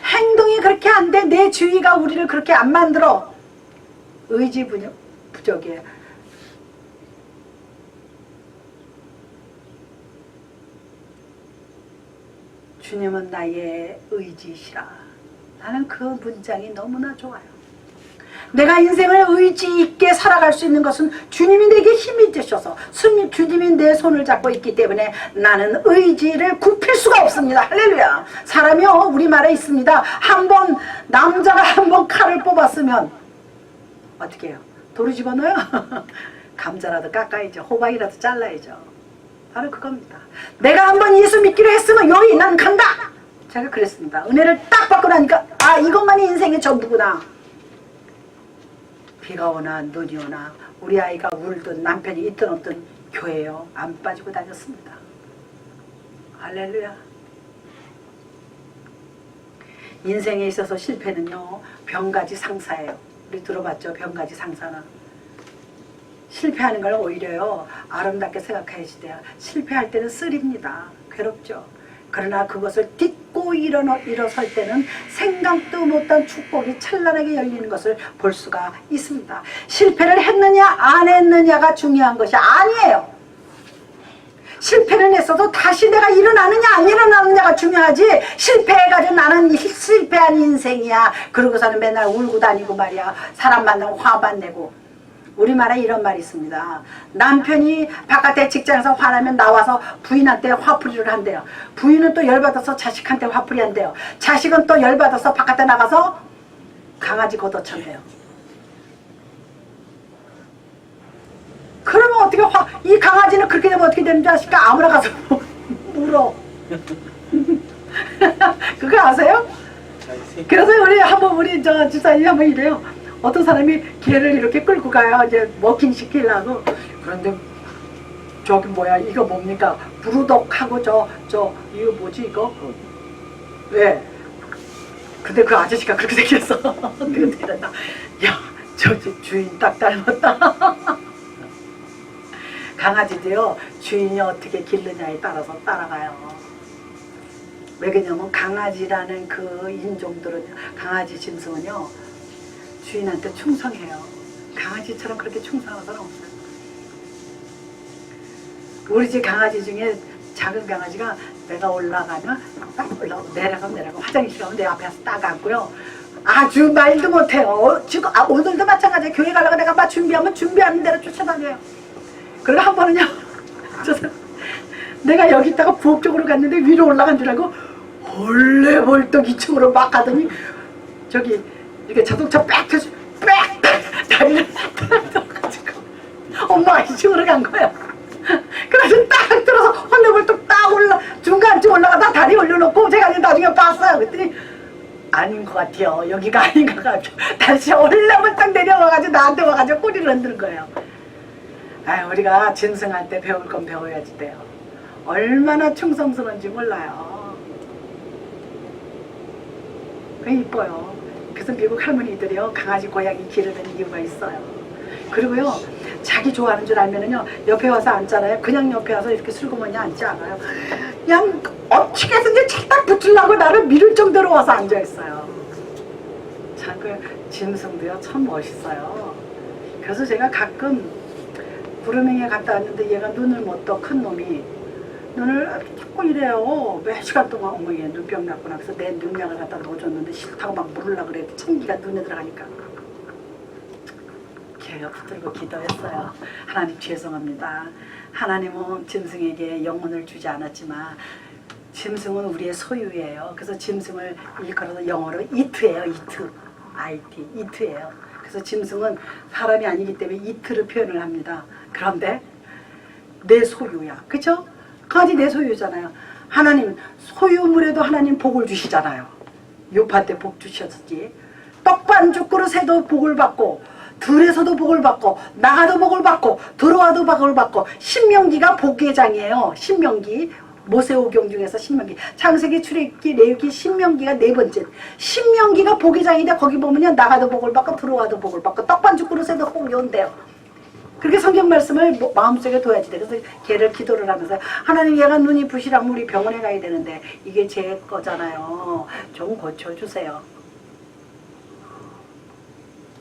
행동이 그렇게 안 돼. 내 주위가 우리를 그렇게 안 만들어. 의지 부족이에요. 주님은 나의 의지시라. 나는 그 문장이 너무나 좋아요. 내가 인생을 의지 있게 살아갈 수 있는 것은 주님이 내게 힘이 되셔서 주님이 내 손을 잡고 있기 때문에 나는 의지를 굽힐 수가 없습니다. 할렐루야. 사람이요, 우리말에 있습니다. 남자가 한 번 칼을 뽑았으면 어떻게 해요? 돌을 집어넣어요? 감자라도 깎아야죠. 호박이라도 잘라야죠. 바로 그겁니다. 내가 한번 예수 믿기로 했으면 여기 난 간다. 제가 그랬습니다. 은혜를 딱 받고 나니까 이것만이 인생의 전부구나. 비가 오나 눈이 오나 우리 아이가 울든 남편이 있든 없든 교회요 안 빠지고 다녔습니다. 할렐루야. 인생에 있어서 실패는요, 병가지 상사예요. 우리 들어봤죠? 병가지 상사는. 실패하는 걸 오히려요, 아름답게 생각해야지 돼요. 실패할 때는 쓰립니다. 괴롭죠. 그러나 그것을 딛고 일어설 때는 생각도 못한 축복이 찬란하게 열리는 것을 볼 수가 있습니다. 실패를 했느냐 안 했느냐가 중요한 것이 아니에요. 실패는 했어도 다시 내가 일어나느냐 안 일어나느냐가 중요하지, 실패해가지고 나는 실패한 인생이야 그러고서는 맨날 울고 다니고 말이야, 사람 만나면 화만 내고. 우리말에 이런 말이 있습니다. 남편이 바깥에 직장에서 화나면 나와서 부인한테 화풀이를 한대요. 부인은 또 열받아서 자식한테 화풀이 한대요. 자식은 또 열받아서 바깥에 나가서 강아지 걷어찬대요. 그러면 어떻게 이 강아지는 그렇게 되면 어떻게 되는 줄 아실까? 아무나 가서 물어. 그거 아세요? 그래서 우리 저 집사님이 한번 이래요. 어떤 사람이 개를 이렇게 끌고 가요. 이제 워킹 시키려고. 그런데 저기 뭐야, 이거 뭡니까? 부르덕하고 이거 뭐지 이거? 왜? 근데 그 아저씨가 그렇게 생겼어. 그런데 이랬다. 야, 저 집 주인 딱 닮았다. 강아지도요, 주인이 어떻게 기르냐에 따라서 따라가요. 왜 그러냐면 강아지라는 그 인종들은, 강아지 짐승은요, 주인한테 충성해요. 강아지처럼 그렇게 충성하는 사람 없어요. 우리 집 강아지 중에 작은 강아지가 내가 올라가면 딱 올라가고 내려가면 화장실 가면 내 앞에 딱 앉고요. 아주 말도 못해요. 지금 오늘도 마찬가지예요. 교회 가려고 내가 막 준비하는 대로 쫓아다녀요. 그리고 한 번은요, 내가 여기 있다가 부엌 쪽으로 갔는데 위로 올라간 줄 알고 벌떡 2층으로 막 가더니 저기 이렇게 자동차 빽 펴서 빽 다리를 딱 들어가지고 엄마가 2층으로 간 거야. 그래서 딱 들어서 헐레벌떡 딱 중간쯤 올라가다 다리 올려놓고 제가 나중에 봤어요. 그랬더니 아닌 것 같아요. 여기가 아닌 것 같아요. 다시 헐레벌떡 내려와가지고 나한테 와가지고 꼬리를 흔드는 거예요. 우리가 짐승할 때 배울 건 배워야지 돼요. 얼마나 충성스러운지 몰라요. 그게 이뻐요. 그래서 미국 할머니들이요, 강아지 고양이 기르는 이유가 있어요. 그리고요, 자기 좋아하는 줄 알면은요, 옆에 와서 앉잖아요. 그냥 옆에 와서 이렇게 슬그머니 앉지 않아요. 그냥 어떻게 해서든지 착딱 붙으려고 나를 밀을 정도로 와서 앉아있어요. 참, 그 짐승도요, 참 멋있어요. 그래서 제가 가끔 구름행에 갔다 왔는데 얘가 눈을 못 떠, 큰 놈이 눈을 자꾸 이래요. 몇 시간 동안. 어머, 얘 눈병 났구나. 그래서 내 눈약을 갖다 넣어줬는데 싫다고 막 물으려고 그래. 청기가 눈에 들어가니까 걔가 붙들고 기도했어요. 하나님 죄송합니다. 하나님은 짐승에게 영혼을 주지 않았지만 짐승은 우리의 소유예요. 그래서 짐승을 일컬어서 영어로 이트예요. 이트예요. 그래서 짐승은 사람이 아니기 때문에 이트를 표현을 합니다. 그런데 내 소유야. 그쵸? 강아지 내 소유잖아요. 하나님, 소유물에도 하나님 복을 주시잖아요. 욥한테 복 주셨지. 떡반죽 그릇에도 복을 받고, 들에서도 복을 받고, 나가도 복을 받고, 들어와도 복을 받고. 신명기가 복의 장이에요. 신명기. 모세오경 중에서 신명기. 창세기, 출애굽기, 레위기, 신명기가 네 번째. 신명기가 복의 장인데 거기 보면요, 나가도 복을 받고, 들어와도 복을 받고, 떡반죽 그릇에도 복이 온대요. 그렇게 성경 말씀을 마음속에 둬야지 돼. 그래서 걔를 기도를 하면서 하나님, 얘가 눈이 부시라면 우리 병원에 가야 되는데 이게 제 거잖아요. 좀 고쳐주세요.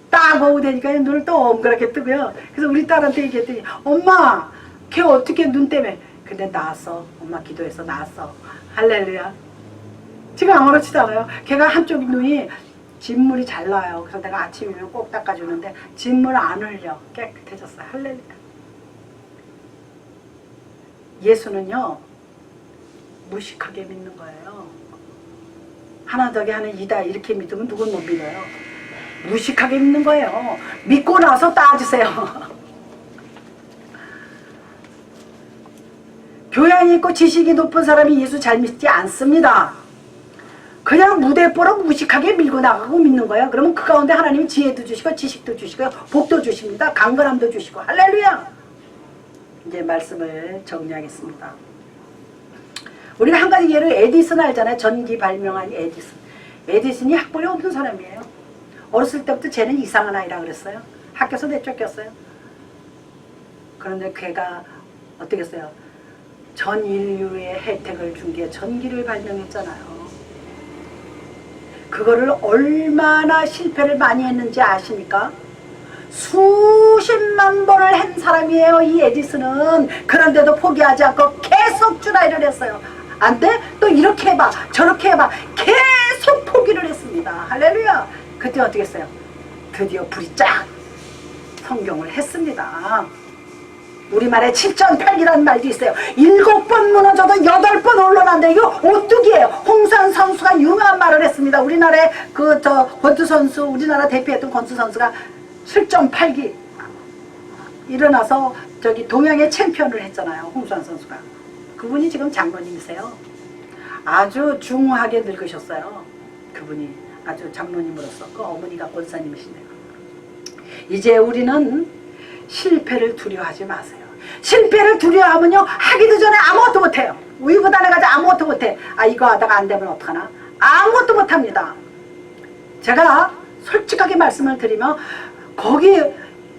딱 오후 되니까 눈을 또 엉그랗게 뜨고요. 그래서 우리 딸한테 얘기했더니 엄마, 걔 어떻게 눈 때문에. 근데 나았어. 엄마 기도해서 나았어. 할렐루야. 지금 아무렇지도 않아요. 걔가 한쪽 눈이 진물이 잘 나요. 그래서 내가 아침이면 꼭 닦아주는데 진물 안 흘려. 깨끗해졌어요. 할렐루야. 예수는요, 무식하게 믿는 거예요. 하나 더하기 하나는 이다 이렇게 믿으면 누군 못 믿어요. 무식하게 믿는 거예요. 믿고 나서 따지세요. 교양이 있고 지식이 높은 사람이 예수 잘 믿지 않습니다. 그냥 무대뽀로 무식하게 밀고 나가고 믿는 거예요. 그러면 그 가운데 하나님이 지혜도 주시고 지식도 주시고 복도 주십니다. 강건함도 주시고. 할렐루야. 이제 말씀을 정리하겠습니다. 우리가 한 가지 예를, 에디슨 알잖아요. 전기 발명한 에디슨. 에디슨이 학벌이 없는 사람이에요. 어렸을 때부터 쟤는 이상한 아이라 그랬어요. 학교에서 내쫓겼어요. 그런데 걔가 어떻게 했어요? 전 인류의 혜택을 준 게 전기를 발명했잖아요. 그거를 얼마나 실패를 많이 했는지 아십니까? 수십만 번을 한 사람이에요, 이 에디슨은. 그런데도 포기하지 않고 계속 트라이를 했어요. 안 돼? 또 이렇게 해봐, 저렇게 해봐. 계속 포기를 했습니다. 할렐루야. 그때 어떻게 했어요? 드디어 불이 쫙 성경을 했습니다. 우리말에 7.8기라는 말도 있어요. 7번 무너져도 8번 올라난다. 이거 오뚜기예요. 홍수환 선수가 유명한 말을 했습니다. 우리나라의 권투 선수, 우리나라 대표했던 권투 선수가 7.8기 일어나서 저기 동양의 챔피언을 했잖아요. 홍수환 선수가. 그분이 지금 장로님이세요. 아주 중후하게 늙으셨어요. 그분이 아주 장로님으로서. 그 어머니가 권사님이시네요. 이제 우리는 실패를 두려워하지 마세요. 실패를 두려워하면요, 하기도 전에 아무것도 못해요. 우유부단해 가지고 아무것도 못해. 아, 이거 하다가 안 되면 어떡하나? 아무것도 못합니다. 제가 솔직하게 말씀을 드리면 거기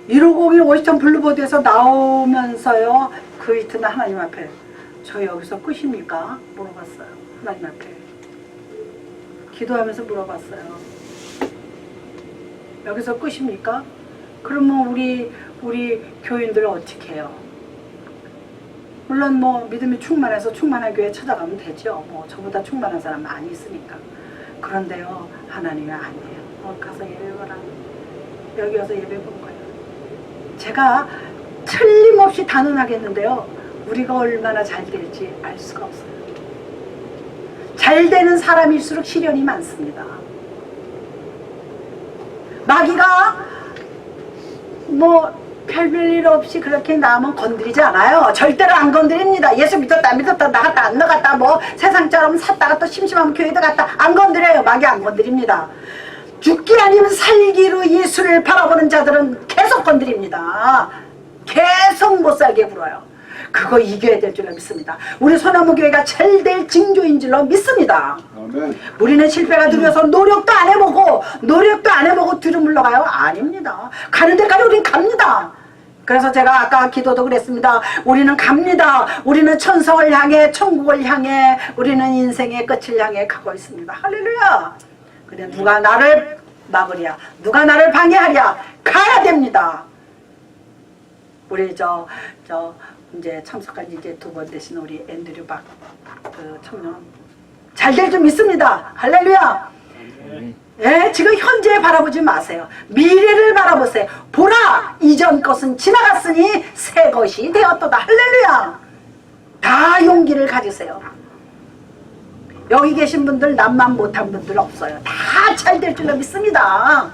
150 워싱턴 블루보드에서 나오면서요, 그 이튿날 하나님 앞에 저 여기서 끝입니까? 물어봤어요. 하나님 앞에 기도하면서 물어봤어요. 여기서 끝입니까? 그러면 우리 교인들 어떻게 해요? 물론 뭐 믿음이 충만해서 충만한 교회 찾아가면 되죠. 뭐 저보다 충만한 사람 많이 있으니까. 그런데요, 하나님이 아니에요. 가서 예배해라. 여기 와서 예배 본 거예요. 제가 틀림없이 단언하겠는데요, 우리가 얼마나 잘 될지 알 수가 없어요. 잘 되는 사람일수록 시련이 많습니다. 마귀가 뭐 별일 없이 그렇게 나오면 건드리지 않아요. 절대로 안 건드립니다. 예수 믿었다 나갔다 안 나갔다 뭐 세상처럼 샀다가 또 심심하면 교회도 갔다 안 건드려요. 마귀 안 건드립니다. 죽기 아니면 살기로 예수를 바라보는 자들은 계속 건드립니다. 계속 못 살게 굴어요. 그거 이겨야 될 줄로 믿습니다. 우리 소나무교회가 잘 될 징조인 줄로 믿습니다. 아멘. 우리는 실패가 두려워서 노력도 안 해보고 뒤로 물러가요? 아닙니다. 가는 데까지 우리는 갑니다. 그래서 제가 아까 기도도 그랬습니다. 우리는 갑니다. 우리는 천성을 향해, 천국을 향해, 우리는 인생의 끝을 향해 가고 있습니다. 할렐루야. 근데 누가 나를 막으랴, 누가 나를 방해하랴, 가야 됩니다. 우리 이제 참석한 이제 2번 되신 우리 앤드류 박 그 청년 잘 될 줄 믿습니다. 할렐루야. 예, 지금 현재 바라보지 마세요. 미래를 바라보세요. 보라, 이전 것은 지나갔으니 새 것이 되었도다. 할렐루야. 다 용기를 가지세요. 여기 계신 분들 남만 못한 분들 없어요. 다 잘 될 줄로 믿습니다.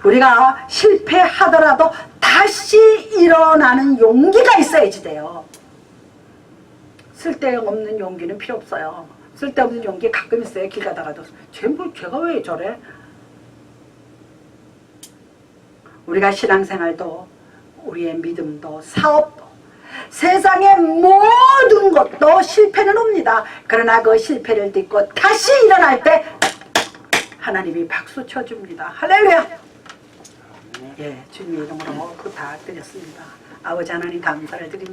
우리가 실패하더라도 다시 일어나는 용기가 있어야지 돼요. 쓸데없는 용기는 필요 없어요. 쓸데없는 용기 가끔 있어요. 길 가다가도 제가 왜 저래? 우리가 신앙생활도 우리의 믿음도 사업도 세상의 모든 것도 실패는 옵니다. 그러나 그 실패를 딛고 다시 일어날 때 하나님이 박수 쳐줍니다. 할렐루야. 예, 주님의 이름으로 부탁드렸습니다. 아버지 하나님 감사를 드립니다.